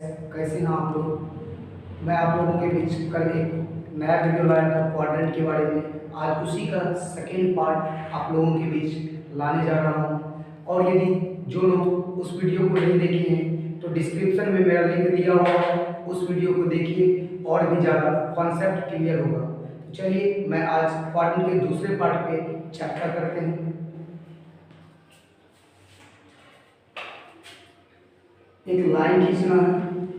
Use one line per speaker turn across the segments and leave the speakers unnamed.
कैसे हैं आप लोग। मैं आप लोगों के बीच कल एक नया वीडियो लाया था क्वाड्रेंट के बारे में। आज उसी का सेकेंड पार्ट आप लोगों के बीच लाने जा रहा हूँ। और यदि जो लोग उस वीडियो को नहीं देखे हैं तो डिस्क्रिप्शन में मेरा लिंक दिया हुआ है, उस वीडियो को देखिए और भी ज़्यादा कॉन्सेप्ट क्लियर होगा। तो चलिए मैं आज क्वाड्रेंट के दूसरे पार्ट पे चर्चा करते हैं। एक लाइन खींचना है,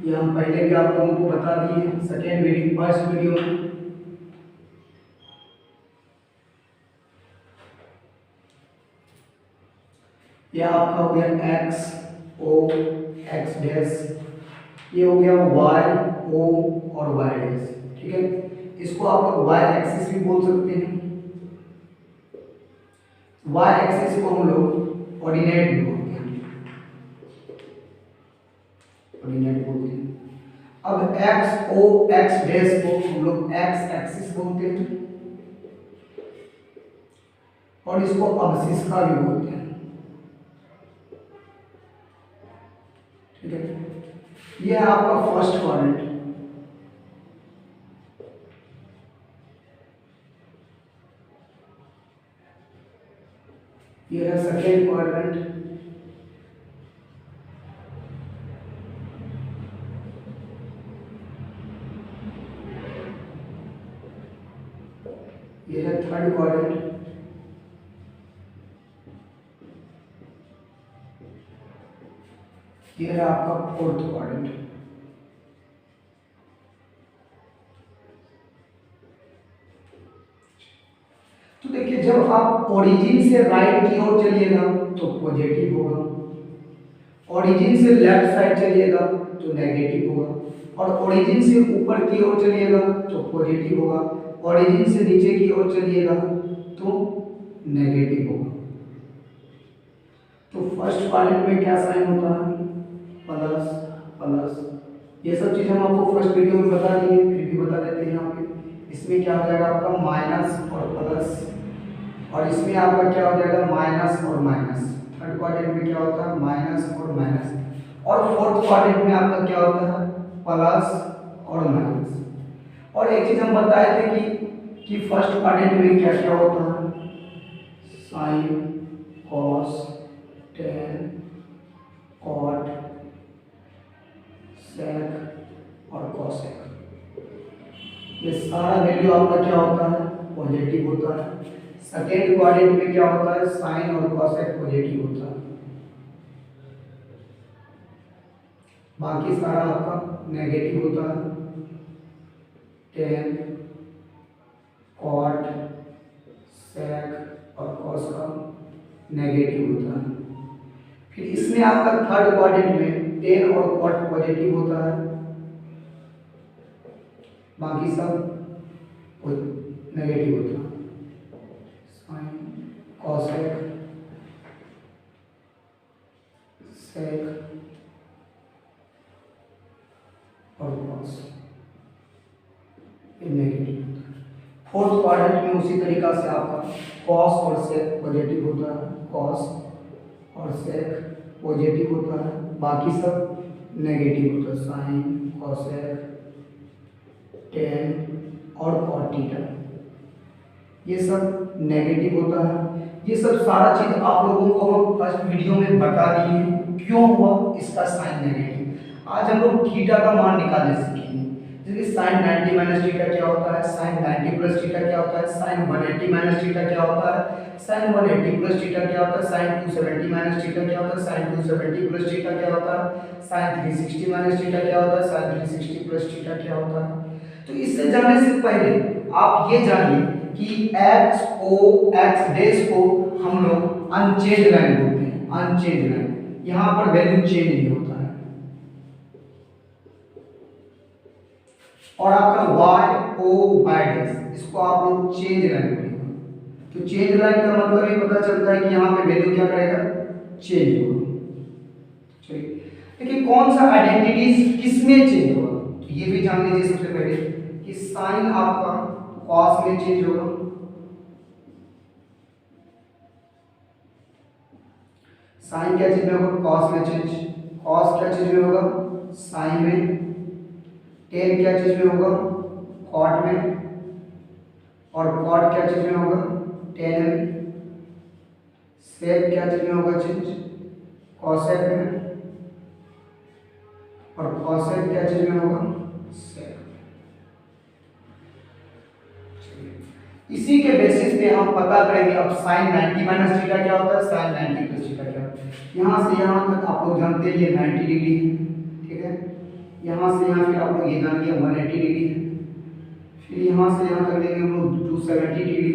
ये हम पहले भी आप लोगों को बता दिए हैं सेकेंड वीडियो फर्स्ट वीडियो में। यह आपका हो गया एक्स ओ एक्स डैश, ये हो गया वाई ओ और वाई डैश। ठीक है, इसको आप लोग वाई एक्सिस भी बोल सकते हैं। वाई एक्सिस को हम लोग ऑर्डिनेट भी बोलते हैं, ऑर्डिनेट बोलते हैं। अब एक्स ओ एक्स डैश को हम लोग एक्स एक्सिस बोलते हैं और इसको अवशिष्टा भी बोलते हैं। ठीक है, यह है आपका फर्स्ट क्वाड्रेंट। यह है सेकेंड क्वाड्रेंट। यह है थर्ड क्वाड्रेंट। यह है आपका फोर्थ क्वाड्रेंट। तो देखिए, जब आप ओरिजिन से राइट की ओर चलिएगा तो पॉजिटिव होगा, ओरिजिन से लेफ्ट साइड चलिएगा तो नेगेटिव होगा, और ओरिजिन से ऊपर की ओर चलिएगा तो पॉजिटिव होगा, ओरिजिन से नीचे की ओर चलिएगा तो नेगेटिव होगा। तो फर्स्ट क्वाड्रेंट में क्या साइन होता है? Plus plus. ये सब चीज़ हम आपको फर्स्ट वीडियो में बता दिए, फिर भी बता देते हैं यहाँ पे। इसमें क्या हो जाएगा आपका माइनस और प्लस, और इसमें आपका क्या हो जाएगा माइनस और माइनस। थर्ड क्वाड्रेंट में क्या होता है? माइनस और माइनस। और फोर्थ क्वाड्रेंट में आपका क्या होता है? प्लस और माइनस। और एक चीज हम बताए थे कि फर्स्ट क्वाड्रेंट में क्या क्या होता है? साइन, कॉस, टेन, कॉट, सेक और कॉसेक। ये सारा वैल्यू आपका क्या होता है? पॉजिटिव होता है। सेकेंड क्वाड्रेंट में क्या होता है? साइन और कॉसेक पॉजिटिव होता है, बाकी सारा आपका नेगेटिव होता है। टेन, कॉट, सेक और कॉस का नेगेटिव होता है। फिर इसमें आपका थर्ड क्वाड्रेंट में टेन और कॉट पॉजिटिव होता है, बाकी सब नेगेटिव होता है। साइन, कॉसेक, सेक और कॉस ये नेगेटिव होता है। फोर्थ क्वाड्रेंट में उसी तरीका से आपका कॉस और सेक पॉजिटिव होता है, कॉस और सेक पॉजिटिव होता है, बाकी सब नेगेटिव होता है। साइन, कॉसेक, टेन और कॉट थीटा ये सब नेगेटिव होता है। ये सब सारा चीज आप लोगों को हम फर्स्ट वीडियो में बता दिए हैं क्यों हुआ इसका साइन नेगेटिव। आज हम लोग थीटा का मान निकालने सीखेंगे। जैसे साइन 90 माइनस थीटा क्या होता है, साइन 90 प्लस थीटा क्या होता है, साइन 180 माइनस थीटा क्या होता है, साइन 180 प्लस थीटा क्या होता है, साइन 270 माइनस थीटा क्या होता है, साइन 270 प्लस थीटा क्या होता है, साइन 360 माइनस थीटा क्या होता है, साइन 360 प्लस थीटा क्या होता है। तो इससे जानने से पहले आप ये जानिए कि एक्स ओ एक्स डैश को हम लोग अनचेंज लाइन बोलते हैं, अनचेंज लाइन। यहां पर वैल्यू चेंज नहीं होता है। और आपका वाई ओ वाई डैश, इसको आप लोग चेंज लाइन बोलेंगे। तो चेंज लाइन का मतलब ये पता चलता है कि यहां पे वैल्यू क्या करेगा? चेंज होगा। चलिए देखिए, कौन सा आइडेंटिटीज किसमें चेंज होगा, तो ये भी जान लीजिए सबसे पहले कि साइन आपका कॉस में चेंज होगा, साइन क्या चेंज में होगा? कॉस में चेंज। कॉस क्या चेंज में होगा? साइन में, टेन क्या चीज में होगा, कॉट में, और कॉट क्या चीज में होगा, टेन में, सेक क्या चीज में होगा, चीज कॉसेक में, और कॉसेक क्या चीज में होगा, सेक। इसी के बेसिस पे हम पता करेंगे अब साइन 90 माइनस थीटा क्या होता है, साइन 90 प्लस थीटा क्या होता है। यहाँ से यहाँ तक आप लोग जानते हैं ये 90 डिग्री है, ठीक है। यहाँ से यहाँ फिर आप लोग ये जान लिया 180 डिग्री है, फिर यहाँ से यहाँ तक लेंगे हम लोग 270 डिग्री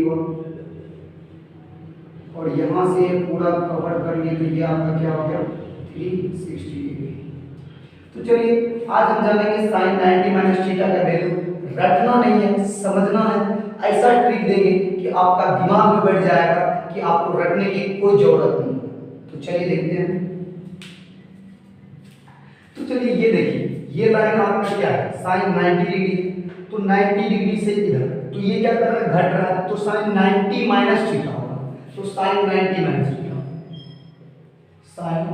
और यहाँ से पूरा कवर कर लिए तो ये आपका क्या हो गया 360 डिग्री। तो चलिए आज हम जानेंगे साइन 90 माइनस थीटा का वैल्यू। रटना नहीं है, समझना है। ऐसा ट्रिक देंगे कि आपका दिमाग में बैठ जाएगा कि आपको रटने की कोई जरूरत नहीं। तो चलिए देखते हैं। तो चलिए ये देखिए, ये लाइन आपका क्या है, साइन 90 डिग्री, तो 90 डिग्री से इधर, तो ये क्या कर रहा है, घट रहा है, तो साइन 90 माइनस थीटा होगा। तो sine 90 minus theta, sine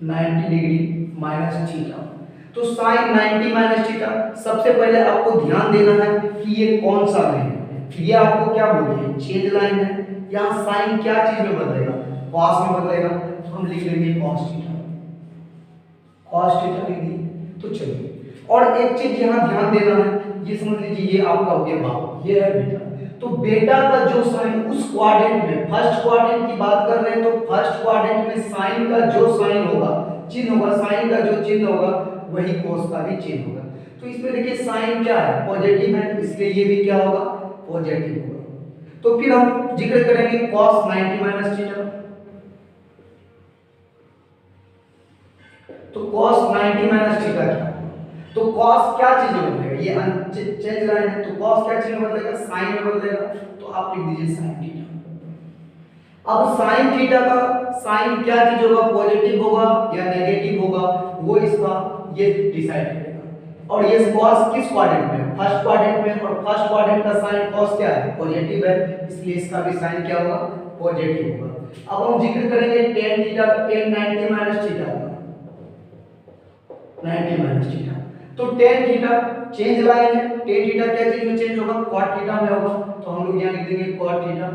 90 degree minus theta. तो साइन 90 माइनस थीटा, सबसे पहले आपको ध्यान देना है कि ये कौन सा लाइन है। ये आपको क्या बोलिए, चेंज लाइन है। यहाँ साइन क्या चीज में बदलेगा, कॉस में बदलेगा, तो हम लिख लेंगे कॉस थीटा, कॉस थीटा लिख दिए। तो चलिए, और एक चीज यहाँ ध्यान देना है, ये समझ लीजिए ये आपका हो गया बाप, ये है बेटा। तो बेटा का जो साइन उस क्वाड्रेंट में, फर्स्ट क्वाड्रेंट की बात कर रहे हैं, तो फर्स्ट क्वाड्रेंट में साइन का जो साइन होगा, चिन्ह होगा, साइन का जो चिन्ह होगा वही कोस का भी चिन्ह होगा। तो इसमें देखिए साइन क्या है, पॉजिटिव है, इसलिए ये भी क्या होगा, पॉजिटिव होगा। तो फिर हम जिक्र करेंगे cos 90 माइनस थीटा। तो cos 90 माइनस थीटा क्या, तो cos क्या चीज में बदलेगा, ये चेंज लाइन है, तो cos क्या चीज में बदलेगा, साइन में बदलेगा। तो आप लिख दीजिए साइन थीटा। अब साइन थीटा का साइन क्या चीज होगा, पॉजिटिव होगा या नेगेटिव होगा, वो इसका ये डिसाइड करेगा। और ये cos किस क्वाड्रेंट में, फर्स्ट क्वाड्रेंट में, और फर्स्ट क्वाड्रेंट का साइन cos क्या है, पॉजिटिव है, इसलिए इसका भी साइन क्या होगा, पॉजिटिव होगा। अब हम जिक्र करेंगे tan theta, tan 90 minus theta, 90 minus theta. तो tan थीटा चेंज लाइन है, tan थीटा क्या चीज में चेंज होगा, cot थीटा में होगा, तो हम लोग यहां लिख देंगे cot थीटा।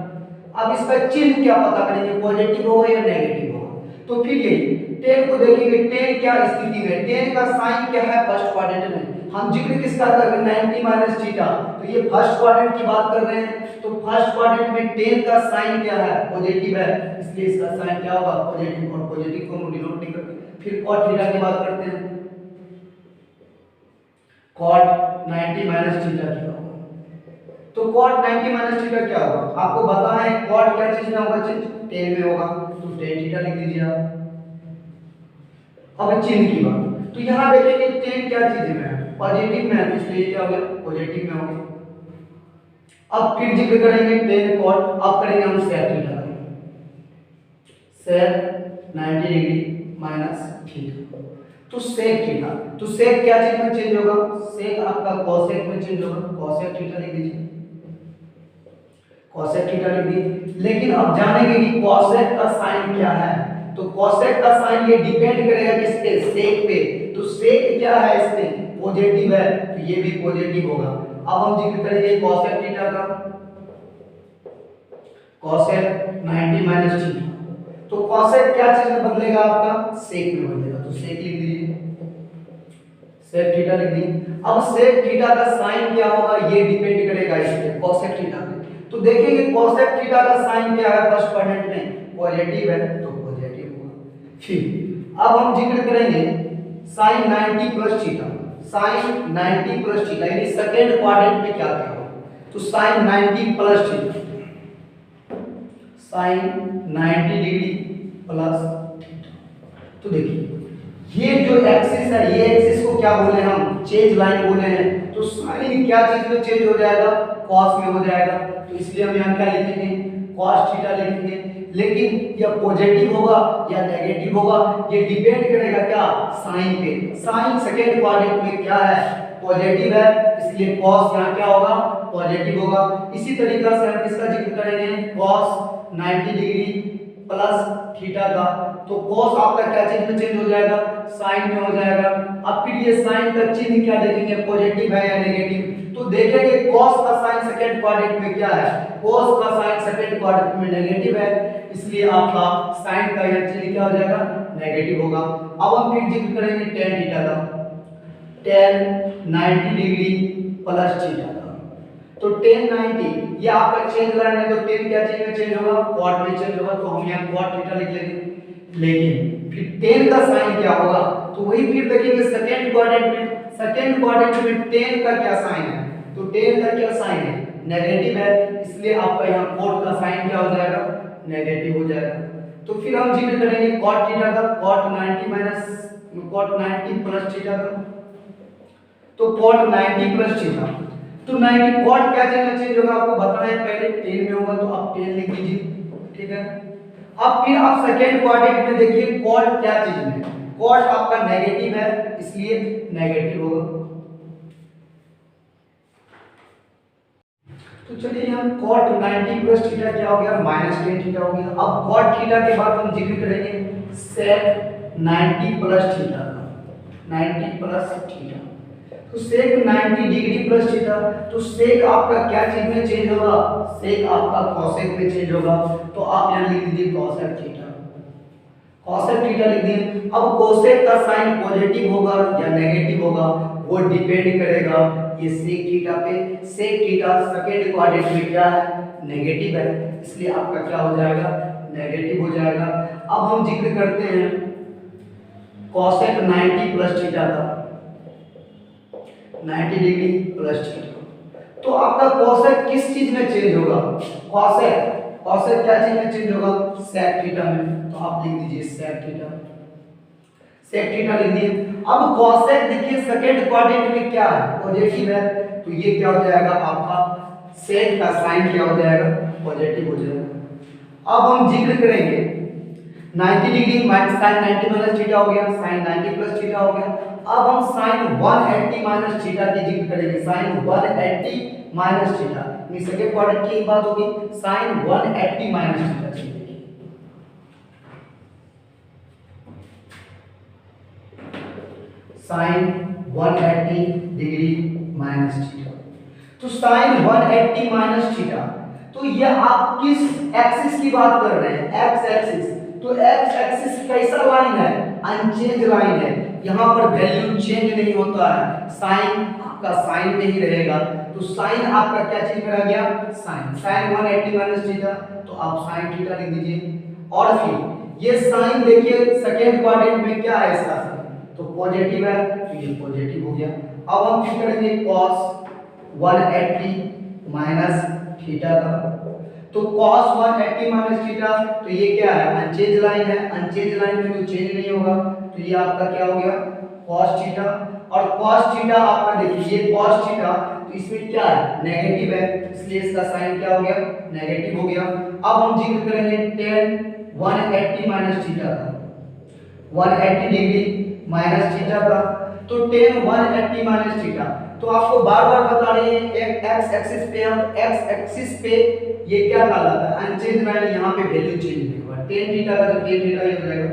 अब इसका चिन्ह क्या पता करेंगे, पॉजिटिव होगा या नेगेटिव होगा। तो फिर यही tan को देखेंगे, tan क्या स्थिति में, tan का साइन क्या है, फर्स्ट क्वाड्रेंट में। हम जिक्र किसका कर रहे हैं, 90 माइनस थीटा, तो ये फर्स्ट क्वाड्रेंट की बात कर रहे हैं। तो फर्स्ट क्वाड्रेंट में tan का साइन क्या है, पॉजिटिव है, इसलिए इसका साइन क्या होगा, पॉजिटिव, और पॉजिटिव को हम डिनोट नहीं करते। फिर cot थीटा की बात करते हैं, cot 90 माइनस थीटा क्या होगा। तो cot 90 माइनस थीटा क्या होगा, आपको पता है cot क्या चीज में होगा, tan में होगा, तो tan थीटा लिख दीजिए आप। अब चिन्ह की बात, तो यहां देखेंगे tan क्या चीज में है, पॉजिटिव में है, इसलिए क्या हो गया, पॉजिटिव में हो गया। अब फिर जिक्र करेंगे tan cot, अब करेंगे हम sec theta, sec 90 degree minus theta. तो sec थीटा, तो sec क्या चीज में चेंज होगा, sec आपका cosec में चेंज होगा, cosec थीटा लिख दीजिए, cosec थीटा लिख दिए। लेकिन अब जानेंगे कि cosec का साइन क्या है। तो cosec का साइन ये डिपेंड करेगा किसके, sec पे। तो sec क्या है, इसमें पॉजिटिव है, तो ये भी पॉजिटिव होगा। अब हम जिक्र करेंगे cosec थीटा का, cosec 90 माइनस थीटा। तो cosec क्या चीज में बदलेगा, आपका sec में बदलेगा, तो sec लिख दीजिए, sec थीटा लिख दिए। अब sec थीटा का साइन क्या होगा, ये डिपेंड करेगा इस पे, cosec थीटा पे। तो देखेंगे cosec थीटा का साइन क्या है, फर्स्ट क्वाड्रेंट में पॉजिटिव है, तो पॉजिटिव होगा। फिर अब हम जिक्र करेंगे sin 90 plus theta, sin 90 plus theta, यानी सेकंड क्वाड्रेंट में क्या क्या होगा। तो sin 90 plus theta, sin 90 degree plus theta. तो देखिए ये जो एक्सिस है, ये एक्सिस को क्या बोले हम, चेंज लाइन बोले हैं। तो साइन क्या चीज में चेंज हो जाएगा, cos में हो जाएगा, तो इसलिए हम यहाँ क्या लिखेंगे, cos थीटा लिखेंगे। लेकिन यह पॉजिटिव होगा या नेगेटिव होगा, ये डिपेंड करेगा क्या, साइन पे। साइन सेकंड क्वाड्रेंट में क्या है, पॉजिटिव है, इसलिए cos यहाँ क्या होगा, पॉजिटिव होगा। इसी तरीके से हम इसका जिक्र करेंगे cos 90 डिग्री प्लस थीटा का, तो cos आपका क्या चीज में चेंज हो जाएगा, साइन में हो जाएगा। अब फिर ये साइन का चिन्ह क्या देखेंगे, पॉजिटिव है या नेगेटिव, तो देखेंगे cos का साइन सेकंड क्वाड्रेंट में क्या है, cos का साइन सेकंड क्वाड्रेंट में नेगेटिव है, इसलिए आपका साइन का यह चिन्ह क्या हो जाएगा, नेगेटिव होगा। अब हम फिर जिक्र करेंगे tan थीटा का, tan 90 डिग्री प्लस थीटा का, तो tan 90 ये आपका चेंज लाइन है, तो tan क्या चेंज में चेंज होगा, cot में चेंज होगा, तो हम यहाँ cot थीटा लिख लेंगे। लेकिन फिर tan का साइन क्या होगा, तो वही फिर देखेंगे सेकंड क्वाड्रेंट में, सेकंड क्वाड्रेंट में tan का क्या साइन है, तो tan का क्या साइन है, नेगेटिव है, इसलिए आपका यहाँ cot का साइन क्या हो जाएगा, नेगेटिव हो जाएगा। तो फिर हम जिक्र करेंगे cot थीटा का, cot 90 प्लस थीटा का, तो cot 90 प्लस थीटा, तो 90 cot क्या चीज में चेंज होगा आपको बताना है, पहले tan में होगा तो आप tan लिख दीजिए, ठीक है। अब फिर आप सेकंड क्वाड्रेंट में देखिए cot क्या चीज में, cot आपका नेगेटिव है, इसलिए नेगेटिव होगा। तो चलिए हम cot 90 प्लस थीटा क्या हो गया, माइनस tan थीटा हो गया। अब cot थीटा के बाद हम जिक्र करेंगे sec 90 प्लस थीटा का, 90 प्लस थीटा, तो sec 90 डिग्री प्लस थीटा, तो sec आपका क्या चीज में चेंज होगा, sec आपका cosec में चेंज होगा, तो आप यहां लिख दीजिए cosec थीटा, cosec थीटा लिख दिए। अब cosec का साइन पॉजिटिव होगा या नेगेटिव होगा वो डिपेंड करेगा ये sec थीटा पे, sec थीटा सेकंड क्वाड्रेंट में क्या है, नेगेटिव है, इसलिए आपका क्या हो जाएगा, नेगेटिव हो जाएगा। अब हम जिक्र करते हैं cosec 90 प्लस थीटा का, 90 डिग्री प्लस थीटा, तो आपका cosec किस चीज में चेंज होगा, cosec क्या चीज में चेंज होगा, sec थीटा में, तो आप लिख दीजिए sec थीटा, sec थीटा लिख दिए। अब cosec देखिए सेकंड क्वाड्रेंट में क्या है, पॉजिटिव है, तो ये क्या हो जाएगा आपका sec का साइन क्या हो जाएगा, पॉजिटिव हो जाएगा। अब हम जिक्र करेंगे 90 degree minus sine 90 minus theta हो गया, साइन 90 प्लस थीटा हो गया। अब हम साइन 180 माइनस थीटा की जिक्र करेंगे, साइन 180 माइनस थीटा, ये सेकंड क्वाड्रेंट की बात होगी, साइन 180 माइनस थीटा की, साइन 180 डिग्री माइनस थीटा, तो साइन 180 माइनस थीटा, तो ये आप किस एक्सिस की बात कर रहे हैं, एक्स एक्सिस, तो एक्स एक्सिस कैसा लाइन है, अनचेंज लाइन है, यहाँ पर वैल्यू चेंज नहीं होता है, साइन आपका साइन में ही रहेगा, तो साइन आपका क्या चीज में रह गया, साइन, साइन 180 माइनस थीटा, तो आप साइन थीटा लिख दीजिए। और फिर ये साइन देखिए सेकेंड क्वाड्रेंट में क्या है इसका, तो पॉजिटिव है, तो ये पॉजिटिव हो गया। अब हम क्या करेंगे cos 180 माइनस थीटा का, तो cos 180 माइनस थीटा, तो ये क्या है, अनचेंज लाइन है, अनचेंज लाइन में तो चेंज नहीं होगा, तो ये आपका क्या हो गया cos थीटा, और cos थीटा आपका देखिए ये cos थीटा, तो इसमें क्या है, नेगेटिव है, इसलिए इसका साइन क्या हो गया, नेगेटिव हो गया। अब हम जिक्र करेंगे tan 180 माइनस थीटा का, 180 डिग्री माइनस थीटा का, तो tan 180 माइनस थीटा, तो आपको बार बार बता रहे हैं एक्स एक्सिस पे, हम एक्स एक्सिस पे ये क्या कहलाता है, अनचेंज लाइन, यहाँ पे वैल्यू चेंज नहीं हुआ, tan थीटा का तो tan थीटा ही हो जाएगा।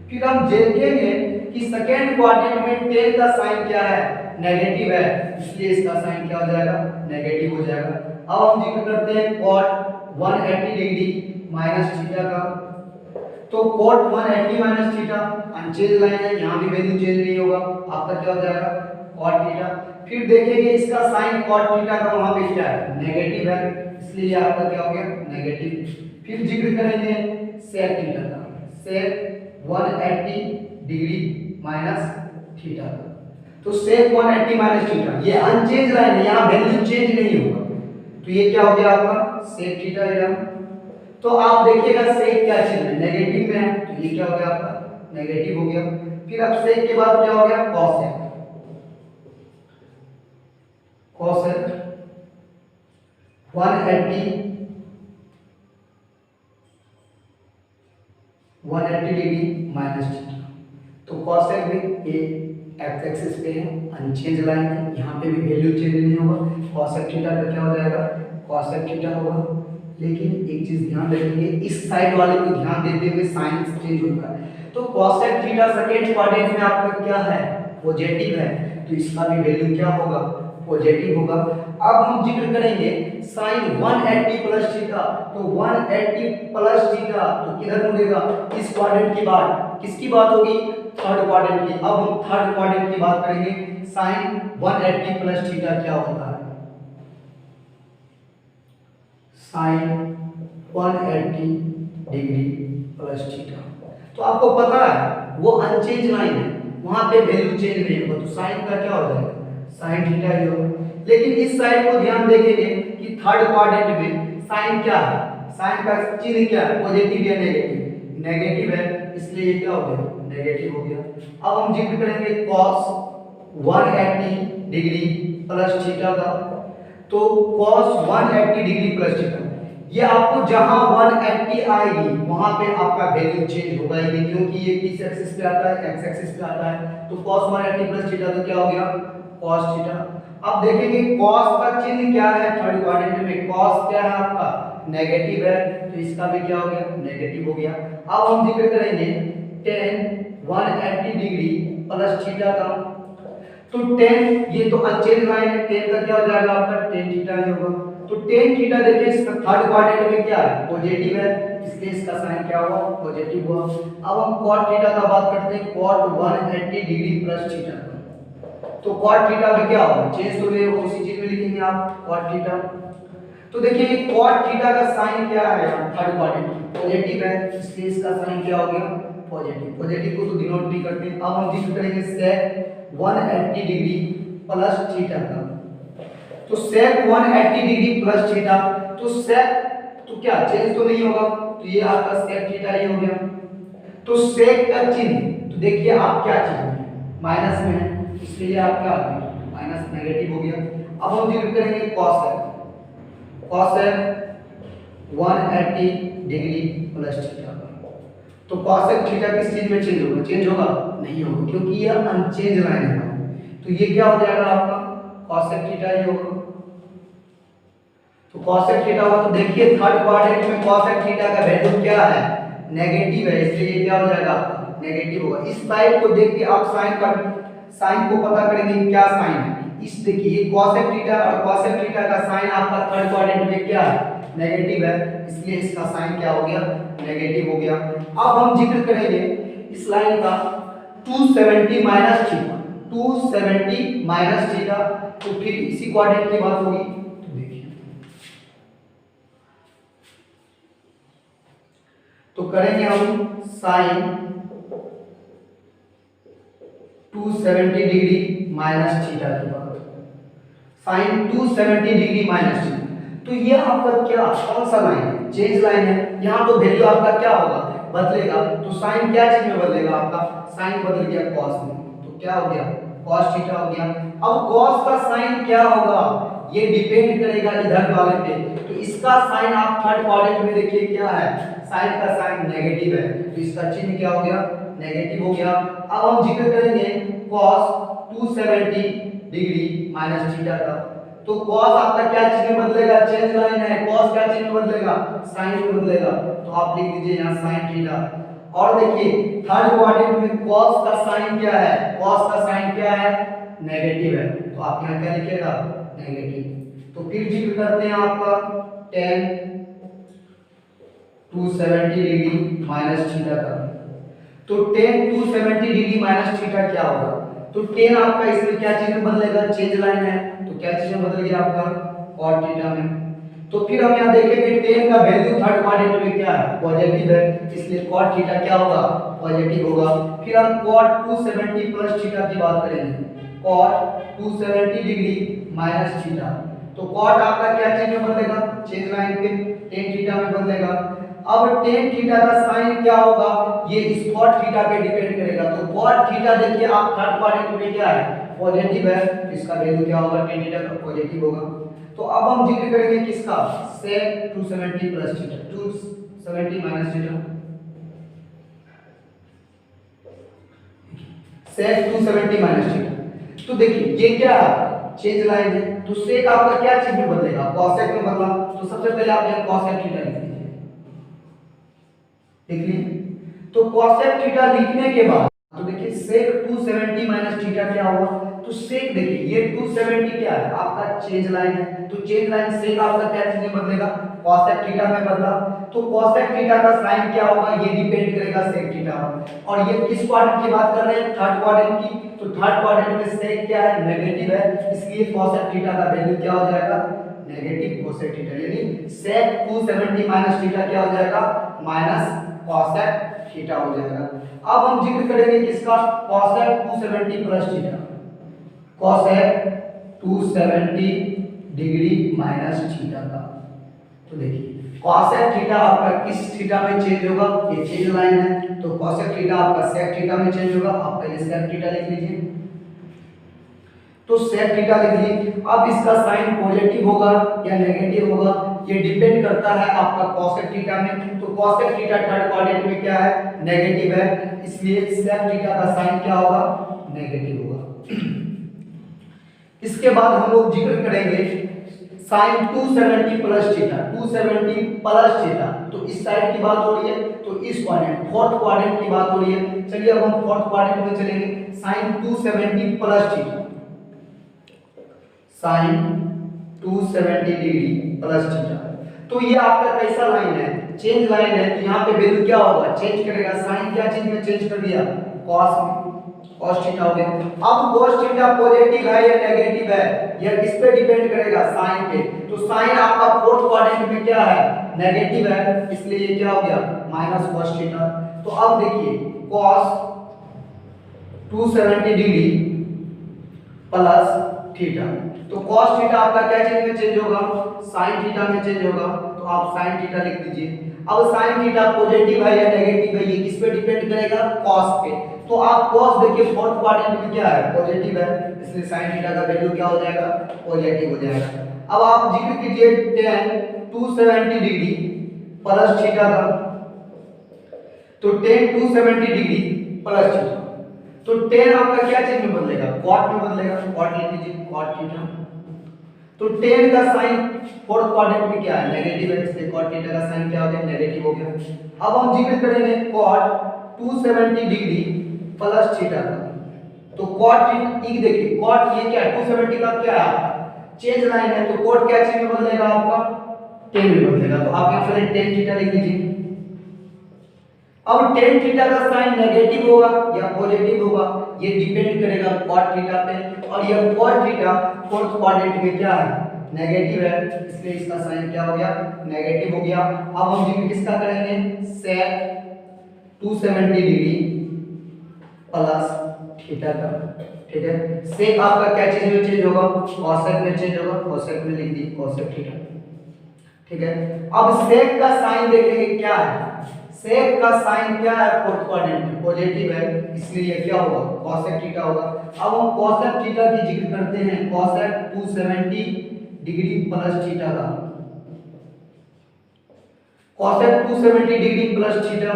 फिर हम देखेंगे कि सेकेंड क्वाड्रेंट में tan का साइन क्या है, नेगेटिव है, इसलिए इसका साइन क्या हो जाएगा, नेगेटिव हो जाएगा। अब हम जिक्र करते हैं cot 180 डिग्री माइनस थीटा का, तो cot 180 minus theta unchanged line है, यहाँ भी वैल्यू चेंज नहीं होगा, आपका क्या हो जाएगा cot थीटा। फिर देखेंगे इसका साइन cot थीटा का वहां पे क्या है, नेगेटिव है, इसलिए आपका क्या हो गया, नेगेटिव। फिर जिक्र करेंगे sec थीटा का, sec 180 डिग्री माइनस थीटा का, तो sec 180 माइनस थीटा ये अनचेंज लाइन है, यहाँ वैल्यू चेंज नहीं होगा, तो ये क्या हो गया आपका sec थीटा है। तो आप देखिएगा sec क्या चीज है, नेगेटिव में है, तो ये क्या हो गया आपका नेगेटिव हो गया। फिर अब sec के बाद क्या हो गया cosec, cosec 180 degree minus theta, तो cosec भी ये एक्स एक्सिस पे है, अनचेंज लाइन है, यहाँ पे भी वैल्यू चेंज नहीं होगा, cosec थीटा का क्या हो जाएगा, cosec थीटा होगा। लेकिन एक चीज ध्यान रखिए, इस साइड वाले को ध्यान देते हुए साइन चेंज होता है। तो cosec थीटा सेकंड क्वाड्रेंट में आपका क्या है, पॉजिटिव है, तो इसका भी वैल्यू क्या होगा, पॉजिटिव होगा। अब हम जिक्र करेंगे sin 180 प्लस थीटा, तो 180 प्लस थीटा तो किधर मुड़ेगा, इस क्वाड्रेंट की बात, किसकी बात होगी, थर्ड क्वाड्रेंट की। अब हम थर्ड क्वाड्रेंट की बात करेंगे, sin 180 प्लस थीटा क्या होता है, sin 180 डिग्री प्लस थीटा। तो आपको पता है वो अनचेंज लाइन है, वहां पे वैल्यू चेंज नहीं होगा, तो साइन का क्या हो जाएगा, साइन थीटा ही होगा। लेकिन इस साइड को ध्यान देखेंगे कि थर्ड क्वाड्रेंट में साइन क्या है, साइन का चिन्ह क्या है, पॉजिटिव या नेगेटिव, नेगेटिव है, इसलिए ये क्या हो गया, नेगेटिव हो गया। अब हम जिक्र करेंगे cos 180 डिग्री प्लस थीटा का, तो cos 180 डिग्री प्लस थीटा, ये आपको जहां 180 आएगी वहां पे आपका वैल्यू चेंज होगा ही नहीं, क्योंकि ये किस एक्सिस पे आता है, एक्स एक्सिस पे आता है। तो cos 180 प्लस थीटा तो क्या हो गया, cos थीटा। अब देखेंगे cos का चिन्ह क्या है, थर्ड क्वाड्रेंट में cos क्या है आपका, नेगेटिव है, तो इसका भी क्या हो गया, नेगेटिव हो गया। अब हम जिक्र करेंगे tan 180 डिग्री प्लस थीटा का, तो tan ये तो अनचेंज लाइन है, tan का क्या हो जाएगा आपका, tan थीटा ही होगा। तो tan थीटा देखिए इसका थर्ड क्वाड्रेंट में क्या है, पॉजिटिव है, इसलिए इसका साइन क्या हुआ, पॉजिटिव हुआ। अब हम cot थीटा का बात करते हैं, cot 180 डिग्री प्लस थीटा का, तो cot थीटा में क्या होगा, चेंज तो नहीं होगा, उसी चीज में लिखेंगे आप cot थीटा। तो देखिए cot थीटा का साइन क्या है, थर्ड क्वाड्रेंट पॉजिटिव है, इसलिए इसका साइन क्या हो गया, पॉजिटिव। पॉजिटिव को तो डिनोट भी करते हैं। अब हम जिक्र करेंगे sec 180 डिग्री प्लस थीटा का, तो sec 180 डिग्री प्लस थीटा, तो sec तो क्या चेंज तो नहीं होगा, तो ये आपका sec थीटा ही हो गया। तो sec का चिन्ह तो देखिए आप क्या चीज में माइनस में है, इसलिए आप क्या माइनस नेगेटिव हो गया। अब हम जिक्र करेंगे cosec 180 डिग्री प्लस थीटा का, तो cosec थीटा किस चीज में चेंज होगा, चेंज होगा नहीं होगा, क्योंकि ये अनचेंज लाइन है, तो ये क्या हो जाएगा आपका cosec थीटा ही होगा। तो cosec थीटा हुआ, तो देखिए थर्ड क्वाड्रेंट में cosec थीटा का वैल्यू क्या है, नेगेटिव है, इसलिए ये क्या हो जाएगा आपका नेगेटिव होगा। इस साइड को देख के आप साइन को पता करेंगे क्या साइन है, इस देखिए cosec थीटा और cosec थीटा का साइन आपका थर्ड क्वाड्रेंट में क्या है, नेगेटिव है, इसलिए इसका साइन क्या हो गया, नेगेटिव हो गया। अब हम जिक्र करेंगे इस लाइन का 270 माइनस थीटा, 270 माइनस थीटा, तो फिर इसी क्वाड्रेंट की बात होगी। तो देखिए तो करेंगे हम साइन 270 डिग्री माइनस थीटा की बात, साइन 270 डिग्री माइनस थीटा, तो ये आपका क्या कौन सा लाइन है, चेंज लाइन है, यहाँ तो वैल्यू आपका क्या होगा, बदलेगा। तो साइन क्या चीज में बदलेगा आपका, साइन बदल गया cos में, तो क्या हो गया cos थीटा हो गया। अब cos का साइन क्या होगा, ये डिपेंड करेगा इधर वाले पे, तो इसका साइन आप थर्ड क्वाड्रेंट में देखिए क्या है, साइन का साइन नेगेटिव है, तो इसका चिन्ह क्या हो गया, नेगेटिव हो गया। अब हम जिक्र करेंगे cos 270 डिग्री माइनस थीटा का, तो cos आपका क्या चीज में बदलेगा, चेंज लाइन है, cos क्या चीज में बदलेगा, साइन में बदलेगा, तो आप लिख दीजिए यहाँ sin थीटा। और देखिए थर्ड क्वाड्रेंट में cos का साइन क्या है, cos का साइन क्या है, नेगेटिव है, तो आप यहाँ क्या लिखिएगा, नेगेटिव। तो फिर जिक्र करते हैं आपका tan 270 डिग्री माइनस थीटा का, तो tan 270 डिग्री माइनस थीटा क्या होगा, तो tan आपका इसमें क्या चीज में बदलेगा, चेंज लाइन है, तो क्या चीज में बदल गया आपका cot थीटा में। तो फिर हम यहाँ देखेंगे tan का वैल्यू थर्ड क्वाड्रेंट में क्या है, पॉजिटिव है, इसलिए cot थीटा क्या होगा, पॉजिटिव होगा। फिर हम cot 270 प्लस थीटा की बात करेंगे, cot 270 डिग्री माइनस थीटा, तो cot आपका क्या चीज में बदलेगा, चेंज लाइन पे tan थीटा में बदलेगा। अब tan थीटा का साइन क्या होगा, ये इस cot थीटा पे डिपेंड करेगा, तो cot थीटा देखिए आप थर्ड क्वाड्रेंट में क्या है, पॉजिटिव है, तो इसका वैल्यू क्या होगा, tan थीटा का पॉजिटिव होगा। तो अब हम जिक्र करेंगे किसका, sec 270 plus theta, 270 minus theta, sec 270 minus theta, तो देखिए ये क्या है, चेंज लाइन है, तो sec आपका क्या चीज में बदलेगा, cosec में बदला, तो सबसे पहले आप यहाँ cosec थीटा लिख लीजिए, लिख लिए। तो cosec थीटा लिखने के बाद तो देखिए sec 270 माइनस थीटा क्या हुआ, तो sec देखिए ये 270 क्या है आपका चेंज लाइन है, तो चेंज लाइन sec आपका क्या चीज में बदलेगा, cosec थीटा में बदला। तो cosec थीटा का साइन क्या होगा, ये डिपेंड करेगा sec थीटा पर। और ये किस क्वाड्रेंट की बात कर रहे हैं, थर्ड क्वाड्रेंट की। तो थर्ड क्वाड्रेंट में sec क्या है, नेगेटिव है, इसलिए cosec थीटा का वैल्यू क्या हो जाएगा, नेगेटिव cosec थीटा, यानी sec 270 माइनस थीटा क्या हो जाएगा, माइनस cosec थीटा हो जाएगा। अब हम जिक्र करेंगे किसका, cosec 270 plus theta, cosec 270 degree minus theta का। तो देखिए cosec थीटा आपका किस थीटा में चेंज होगा, ये चेंज लाइन है, तो cosec थीटा आपका sec थीटा में चेंज होगा। आप पहले sec थीटा लिख लीजिए, तो sec थीटा लिख लीजिए। अब इसका साइन पॉजिटिव होगा या नेगेटिव होगा, ये डिपेंड करता है आपका cosec थीटा में। तो cosec थीटा थर्ड क्वाड्रेंट में क्या है, नेगेटिव है, इसलिए sec थीटा का साइन क्या होगा, नेगेटिव होगा। इसके बाद हम लोग जिक्र करेंगे sine 270 plus theta, 270 plus theta, तो इस साइड की बात हो रही है, तो इस क्वाड्रेंट फोर्थ क्वाड्रेंट की बात हो रही है। चलिए अब हम फोर्थ क्वाड्रेंट में चलेंगे, sine 270 plus theta, sine 270 degree plus theta. तो ये आपका कैसा लाइन है, चेंज लाइन है, तो यहाँ पे वैल्यू क्या होगा, चेंज करेगा, साइन क्या चीज में चेंज कर दिया, cos में, cos थीटा हो गया। अब cos थीटा पॉजिटिव है या नेगेटिव है, यह किस पे डिपेंड करेगा, साइन पे। तो साइन आपका फोर्थ क्वाड्रेंट में क्या है, नेगेटिव है, इसलिए ये क्या हो गया, माइनस cos थीटा। तो अब देखिए cos 270 डिग्री प्लस थीटा, तो cos थीटा आपका क्या चीज में चेंज होगा, sin थीटा में चेंज होगा, तो आप sin थीटा लिख दीजिए। अब sin थीटा पॉजिटिव है या नेगेटिव है, ये किस पे डिपेंड करेगा, cos पे। तो आप cos देखिए फोर्थ क्वाड्रेंट में क्या है, पॉजिटिव है, इसलिए sin थीटा का वैल्यू क्या हो जाएगा, पॉजिटिव हो जाएगा। अब आप जिक्र कीजिए tan 270 डिग्री प्लस थीटा का, तो tan 270 डिग्री प्लस थीटा, तो tan आपका क्या चीज में बदलेगा, cot में बदलेगा, cot लिख लीजिए, cot थीटा। तो tan का साइन फोर्थ क्वाड्रेंट में क्या है, नेगेटिव है, इसलिए cot थीटा का साइन क्या हो गया, नेगेटिव हो गया। अब हम जिक्र करेंगे cot 270 डिग्री प्लस थीटा का, तो cot थीटा देखिए, cot ये क्या है, 270 का क्या है, चेंज लाइन है, तो cot क्या चीज में बदलेगा आपका, tan में बदलेगा। तो आप यहां पर tan थीटा लिख लीजिए। अब tan थीटा का साइन नेगेटिव होगा या पॉजिटिव होगा, ये डिपेंड करेगा cot थीटा पे, और ये cot थीटा फोर्थ क्वाड्रेंट में क्या है, नेगेटिव है, इसलिए इसका साइन क्या हो गया, नेगेटिव हो गया। अब हम जिक्र किसका करेंगे, sec 270 डिग्री प्लस थीटा का, ठीक है। sec आपका क्या चीज में चेंज होगा, cosec में चेंज होगा, cosec में लिख दी cosec थीटा, ठीक है। अब sec का साइन देखेंगे क्या है, sec का साइन क्या है, फोर्थ क्वाड्रेंट में पॉजिटिव है, इसलिए ये क्या होगा, cosec थीटा होगा। अब हम cosec थीटा की जिक्र करते हैं, cosec 270 डिग्री प्लस थीटा का, cosec 270 डिग्री प्लस थीटा,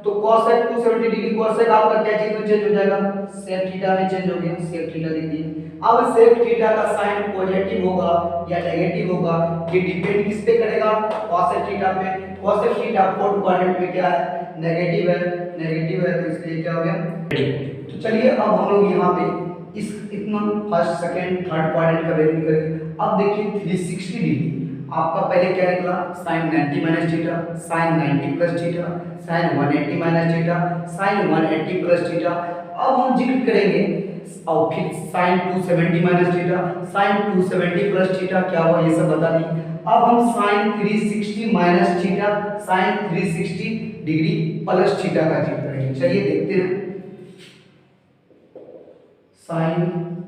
तो cosec 270 डिग्री, cosec आपका क्या चीज में चेंज हो जाएगा, sec थीटा में चेंज हो गया, sec थीटा लिख दिए। अब sec थीटा का साइन पॉजिटिव होगा या नेगेटिव होगा, ये डिपेंड किस पे करेगा, cosec थीटा पे। cosec थीटा फोर्थ क्वाड्रेंट में क्या है, नेगेटिव है, नेगेटिव है, तो इसलिए क्या हो गया, नेगेटिव। तो चलिए अब हम लोग यहाँ पे इस इतना फर्स्ट सेकंड थर्ड क्वाड्रेंट का वैल्यू करेंगे। अब देखिए 360 डिग्री आपका पहले क्या निकला, sin 90 minus theta, sin 90 plus theta, sin 180 minus theta, sin 180 plus theta. अब हम जिक्र करेंगे और फिर sin 270 minus theta, sin 270 plus theta क्या हुआ, ये सब बता दी। अब हम sin 360 minus theta, sin 360 degree plus theta का जिक्र करेंगे। चलिए देखते हैं, sin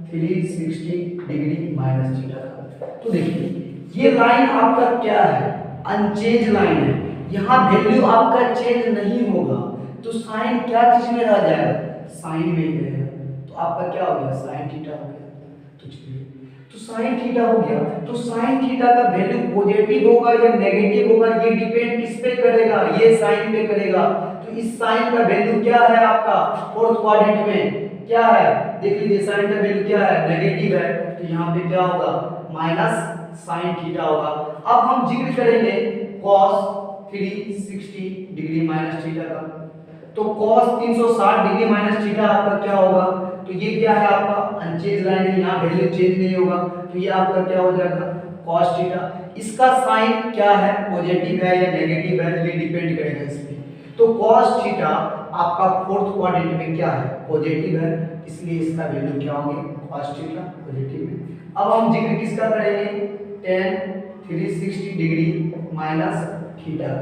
360 डिग्री माइनस थीटा का, तो देखिए ये लाइन आपका क्या है, अनचेंज लाइन है, यहाँ वैल्यू आपका चेंज नहीं होगा, तो साइन क्या चीज में रह जाएगा, साइन में ही रहेगा, तो आपका क्या हो गया, साइन थीटा हो गया। तो चलिए, तो साइन थीटा हो गया, तो साइन थीटा का वैल्यू पॉजिटिव होगा या नेगेटिव होगा, ये डिपेंड किस पे करेगा, ये साइन पे करेगा। तो इस साइन का वैल्यू क्या है आपका फोर्थ क्वाड्रेंट में, क्या है, देख लीजिए साइन का वैल्यू क्या है, नेगेटिव है, तो यहाँ पे क्या होगा, माइनस साइन थीटा होगा। अब हम जिक्र करेंगे cos 360 डिग्री माइनस थीटा का। तो cos 360 डिग्री माइनस थीटा आपका क्या होगा, तो ये क्या है आपका अनचेंज लाइन है, यहाँ वैल्यू चेंज नहीं होगा, तो ये आपका क्या हो जाएगा cos थीटा। इसका साइन क्या है, पॉजिटिव है या नेगेटिव है, ये डिपेंड करेगा इस पे। तो cos थीटा आपका फोर्थ क्वाड्रेंट में क्या है, पॉजिटिव है, इसलिए इसका वैल्यू क्या होगी cos थीटा पॉजिटिव है। अब हम जिक्र किसका करेंगे, tan 360 डिग्री माइनस थीटा।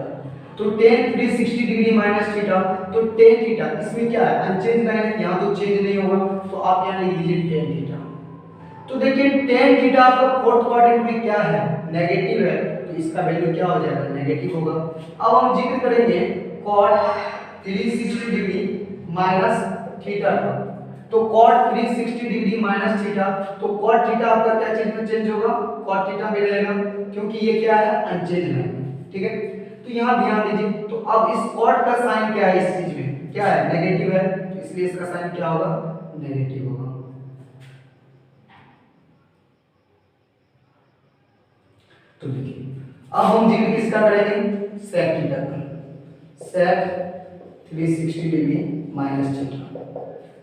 तो tan 360 डिग्री माइनस थीटा, तो tan थीटा इसमें क्या है अनचेंज लाइन है, यहाँ तो चेंज नहीं होगा, तो आप यहाँ लिख लीजिए tan थीटा। तो देखिए tan थीटा आपका फोर्थ क्वाड्रेंट में क्या है, नेगेटिव है, तो इसका वैल्यू क्या हो जाएगा, नेगेटिव होगा। अब हम जिक्र करेंगे cot 360 डिग्री माइनस थीटा का। तो cot 360 डिग्री माइनस थीटा, तो cot थीटा आपका क्या चीज में चेंज होगा, cot थीटा में रहेगा, क्योंकि ये क्या है अनचेंज है, ठीक है। तो यहाँ ध्यान दीजिए, तो अब इस cot का साइन क्या है, इस चीज में क्या है, नेगेटिव है, तो इसलिए इसका साइन क्या होगा, नेगेटिव होगा। तो देखिए अब हम जिक्र किसका करेंगे, sec थीटा का, sec 360 डिग्री माइनस थीटा।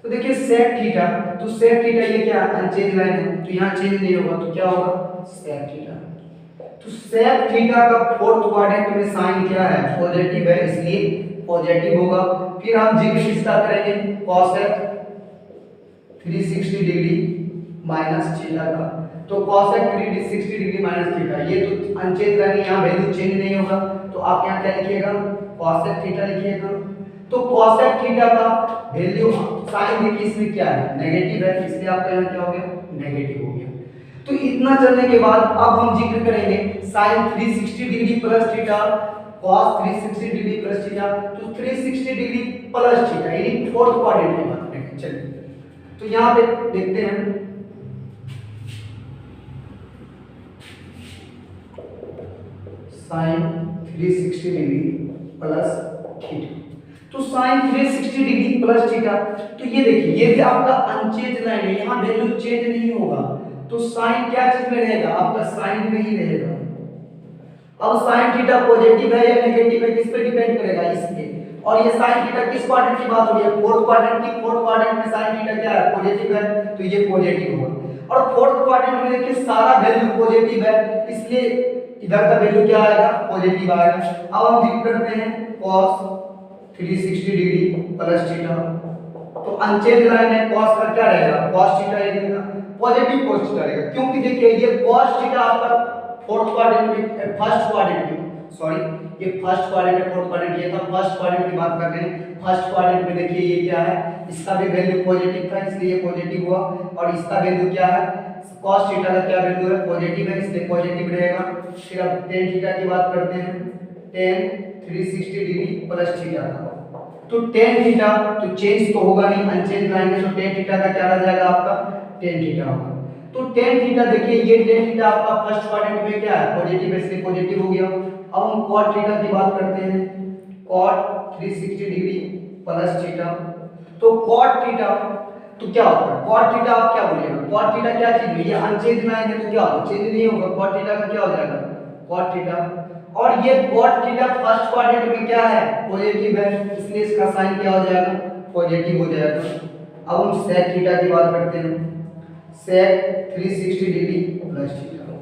तो देखिए sec थीटा, तो sec थीटा ये क्या अनचेंज लाइन है, तो यहाँ चेंज नहीं होगा, तो क्या होगा sec थीटा। तो sec थीटा का फोर्थ क्वाड्रेंट में साइन क्या है, पॉजिटिव है, इसलिए पॉजिटिव होगा। फिर हम जिक्र किसका करेंगे, cosec 360 डिग्री माइनस थीटा का। तो cosec 360 डिग्री माइनस थीटा, ये तो अनचेंज लाइन है, यहाँ वैल्यू चेंज नहीं होगा, तो आप यहाँ क्या लिखिएगा, cosec थीटा लिखिएगा। तो cosec थीटा का वैल्यू साइन देखिए इसमें क्या है, नेगेटिव है, इसलिए आपका यहाँ क्या हो गया, नेगेटिव हो गया। तो इतना चलने के बाद अब हम जिक्र करेंगे sin 360 degree plus theta, cos 360 degree plus theta. तो 360 डिग्री प्लस थीटा यानी फोर्थ क्वाड्रेंट की बात करेंगे। चलिए तो यहाँ पे देखते हैं, sin 360 डिग्री प्लस थीटा। तो sin 360 डिग्री प्लस थीटा, तो ये देखिए ये भी आपका अनचेंज लाइन है, यहाँ वैल्यू चेंज नहीं होगा, तो sin क्या चीज में रहेगा, आपका sin में ही रहेगा। अब sin थीटा पॉजिटिव है या नेगेटिव है, किस पे डिपेंड करेगा, इस पे। और ये sin थीटा किस क्वाड्रेंट की बात हो रही है, फोर्थ क्वाड्रेंट की। फोर्थ क्वाड्रेंट में sin थीटा क्या है, पॉजिटिव है, तो ये पॉजिटिव होगा। और फोर्थ क्वाड्रेंट में देखिए सारा वैल्यू पॉजिटिव है, इसलिए इधर का वैल्यू क्या आएगा, पॉजिटिव आएगा। अब हम जिक्र करते हैं cos 360 डिग्री प्लस थीटा। तो अनचेंज लाइन है, cos का क्या रहेगा, cos थीटा ही रहेगा, पॉजिटिव cos थीटा रहेगा, क्योंकि देखिए ये cos थीटा आपका फोर्थ क्वाड्रेंट में, फर्स्ट क्वाड्रेंट में, सॉरी ये फर्स्ट क्वाड्रेंट है, फोर्थ क्वाड्रेंट ये था, फर्स्ट क्वाड्रेंट की बात कर रहे हैं। फर्स्ट क्वाड्रेंट में देखिए ये क्या है, इसका भी वैल्यू पॉजिटिव था, इसलिए ये पॉजिटिव हुआ। और इसका वैल्यू क्या है, cos थीटा का क्या वैल्यू है, पॉजिटिव है, इसलिए पॉजिटिव रहेगा। फिर अब tan थीटा की बात करते हैं, tan 360 डिग्री प्लस थीटा का। तो tan थीटा तो चेंज तो होगा नहीं, अनचेंज लाइन है, तो tan थीटा का क्या रह जाएगा आपका, tan थीटा होगा। तो tan थीटा देखिए ये tan थीटा आपका फर्स्ट क्वाड्रेंट में क्या है, पॉजिटिव है, इसलिए पॉजिटिव हो गया। अब हम cot थीटा की बात करते हैं, cot 360 डिग्री प्लस थीटा। तो cot थीटा तो क्या होगा, cot थीटा आप क्या बोलिएगा, cot थीटा क्या चीज है, ये अनचेंज लाइन है, तो क्या होगा, चेंज नहीं होगा, cot थीटा का क्या हो जाएगा, cot थीटा। और ये cot थीटा फर्स्ट क्वाड्रेंट में क्या है, पॉजिटिव है, इसलिए इसका साइन क्या हो जाएगा, पॉजिटिव हो जाएगा। अब हम sec थीटा की बात करते हैं, sec 360 डिग्री प्लस थीटा।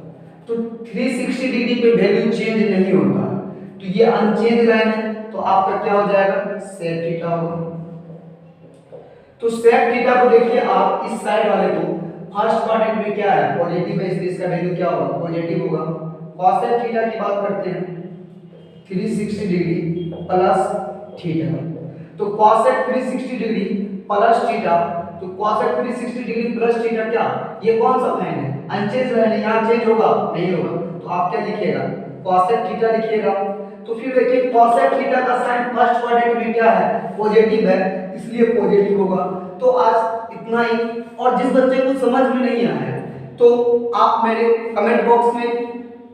तो 360 डिग्री पे वैल्यू चेंज नहीं होता, तो ये अनचेंज लाइन है, तो आपका क्या हो जाएगा, sec थीटा होगा। तो sec थीटा को देखिए आप इस साइड वाले को फर्स्ट क्वाड्रेंट में क्या है, पॉजिटिव है, इसलिए इसका वैल्यू क्या होगा, पॉजिटिव होगा। cosec थीटा की बात करते हैं, 360 डिग्री प्लस थीटा। तो cosec 360 डिग्री प्लस थीटा, तो cosec 360 डिग्री प्लस थीटा क्या, ये कौन सा लाइन है, अनचेंज लाइन है, यहाँ चेंज होगा नहीं होगा, तो आप क्या लिखिएगा, cosec थीटा लिखिएगा। तो फिर देखिए cosec थीटा का साइन फर्स्ट क्वाड्रेंट में क्या है, पॉजिटिव है, इसलिए पॉजिटिव होगा। तो आज इतना ही, और जिस बच्चे को समझ में नहीं आया तो आप मेरे कमेंट बॉक्स में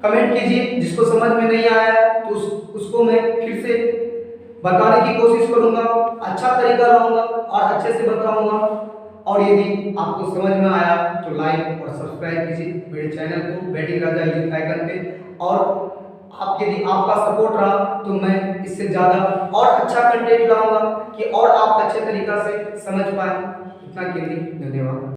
कमेंट कीजिए, जिसको समझ में नहीं आया तो उसको मैं फिर से बताने की कोशिश करूंगा, अच्छा तरीका रहूंगा और अच्छे से बताऊंगा। और यदि आपको समझ में आया तो लाइक और सब्सक्राइब कीजिए मेरे चैनल को बैटिंग राजा यूथ आइकन पे। और आप यदि आपका सपोर्ट रहा तो मैं इससे ज़्यादा और अच्छा कंटेंट लाऊंगा कि और आप अच्छे तरीक़ा से समझ पाएँ। इतना के लिए धन्यवाद।